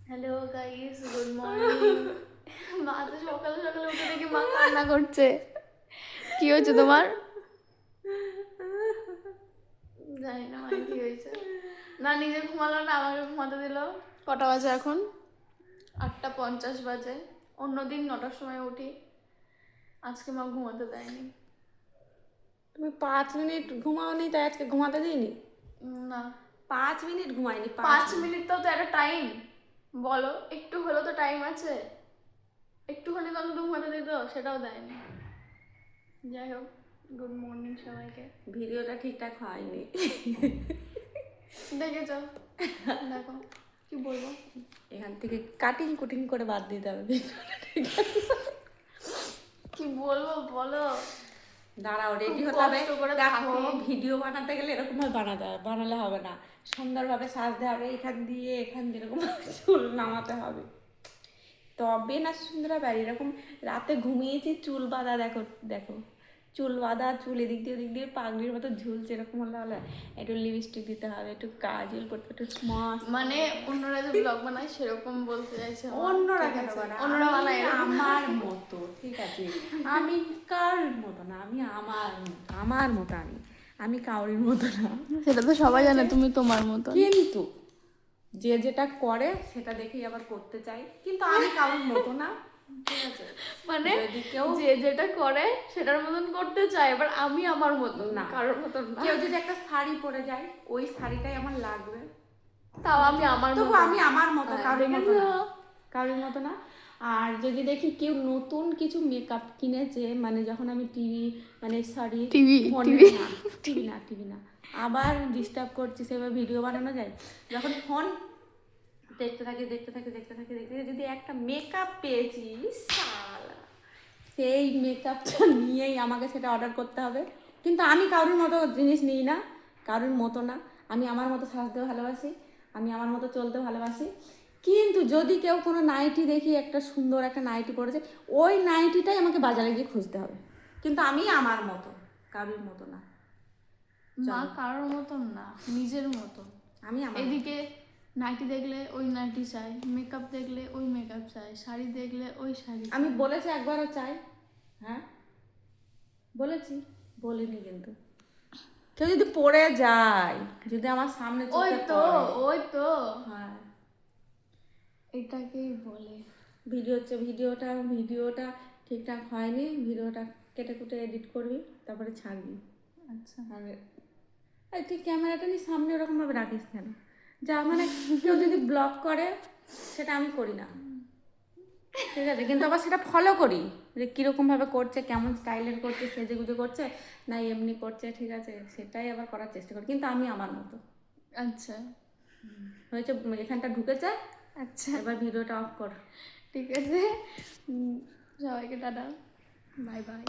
Hello guys, good morning. মা তো সকালে সকালে উঠে দেখি মা কান্না করছে। কি হয়েছে তোমার? জানি না মায়ের কি হয়েছে। না নিজে ঘুমালো না, আমাকে ঘুমাতে দিল। কটা বাজে এখন? 8:50 বাজে। অন্যদিন 9টার সময় উঠি, আজকে মা ঘুমাতে দেয়নি। তুমি 5 মিনিট ঘুমাওনি তাই আজকে ঘুমাতে দিইনি? না 5 মিনিট ঘুমাইনি। 5 মিনিট তো একটা টাইম, বলো একটু হলেও তো টাইম আছে। একটুখানি তো অন্তত ঘুমাতে দিত, সেটাও দেয়নি। যাই হোক, গুড মর্নিং সবাইকে। ভিডিওটা ঠিকঠাক হয়নি, দেখেছ? দেখো কি বলবো, এখান থেকে কাটিং কুটিং করে বাদ দিতে হবে। কি বলবো বলো। দাঁড়াও, রেডি খুব হতে হবে। কষ্ট করে দেখো, থাকি। ভিডিও বানাতে গেলে এরকম ভাবে বানালে হবে না। সুন্দরভাবে সাজতে হবে, এখান দিয়ে এরকম চুল নামাতে হবে, তবে না সুন্দর হবে। আর এরকম রাতে ঘুমিয়েছি, চুল বাঁধা, দেখো দেখো চুল বাঁধা, চুল এদিক দিয়ে ওদিক দিয়ে পাগড়ির মতো ঝুলছে, এরকম হলে হলে একটু লিপস্টিক দিতে হবে, একটু কাজল করতে, একটু স্মার্ট। মানে অন্যরা যে ব্লগ বানায় সেরকম বলতে চাইছে মা। অন্যরা ঠিক কেন আছে? বানায়? অন্যরা বানায় এরকম। আমার মতো, ঠিক আছে? আমি কারোর মতো না, আমি আমার মতো। আমি কারোর মতো না, সেটা তো সবাই জানে তুমি তোমার মতো। কিন্তু যে যেটা করে সেটা দেখেই আবার করতে চাই, কিন্তু আমি কারোর মতো না, ঠিক আছে? মানে যদি কেউ যে যেটা করে সেটার মতন করতে চায়, এবার আমি আমার মতো না, কারোর মতন না। কেউ যদি একটা শাড়ি পরে যায়, ওই শাড়িটাই আমার লাগবে, তাও আমি আমার তবু মতো আমি না। আমার মতো, কারোর মতো দেখেছো? না, কারোর মতো না। আর যদি দেখি কেউ নতুন কিছু মেকআপ কিনেছে, মানে যখন আমি টিভি, মানে সরি টিভি ফোনে, টিভি না টিভি না, আবার ডিস্টার্ব করছি, সেভাবে ভিডিও বানানো যায়। যখন ফোন দেখতে থাকি, যদি একটা মেকআপ পেয়েছি, সালা সেই মেকআপটা নিয়েই আমাকে সেটা অর্ডার করতে হবে। কিন্তু আমি কারোর মতো জিনিস নিই না, কারোর মতো না। আমি আমার মতো সাজতে ভালোবাসি, আমি আমার মতো চলতে ভালোবাসি। কিন্তু যদি কেউ কোনো নাইটি দেখি, একটা সুন্দর একটা নাইটি পরেছে, ওই নাইটিটাই আমাকে বাজারে গিয়ে খুঁজতে হবে। কিন্তু আমি আমার মতো, কারোর মতো না। মা কারোর মতন না, নিজের মতো। আমি আমার এদিকে নাইটি দেখলে ওই নাইটি চাই, মেকআপ দেখলে ওই মেকআপ চাই, শাড়ি দেখলে ওই শাড়ি চাই। আমি বলেছি একবারও চাই, হ্যাঁ বলেছি, বলিনি কিন্তু। কেউ যদি পড়ে যায়, যদি আমার সামনে ওই চোখে তো পড়ে, ওই তো হ্যাঁ, এটাকেই বলে। ভিডিওটা ঠিকঠাক হয়নি, ভিডিওটা কেটে কুটে এডিট করবি, তারপরে ছাড়বি। আচ্ছা, আর তুই ক্যামেরাটা নিয়ে সামনে ওরকমভাবে রাখিস কেন? যা, মানে কেউ যদি ব্লগ করে, সেটা আমি করি না, ঠিক আছে? কিন্তু আবার সেটা ফলো করি, যে কীরকমভাবে করছে, কেমন স্টাইলের করছে, সেজে গুজে করছে না এমনি করছে, ঠিক আছে? সেটাই আবার করার চেষ্টা করি, কিন্তু আমি আমার মতো। আচ্ছা, হয়েছে, এখানটা ঢুকেছে। আচ্ছা, এবার ভিডিওটা অফ কর। ঠিক আছে। সবাইকে টাটা, বাই বাই।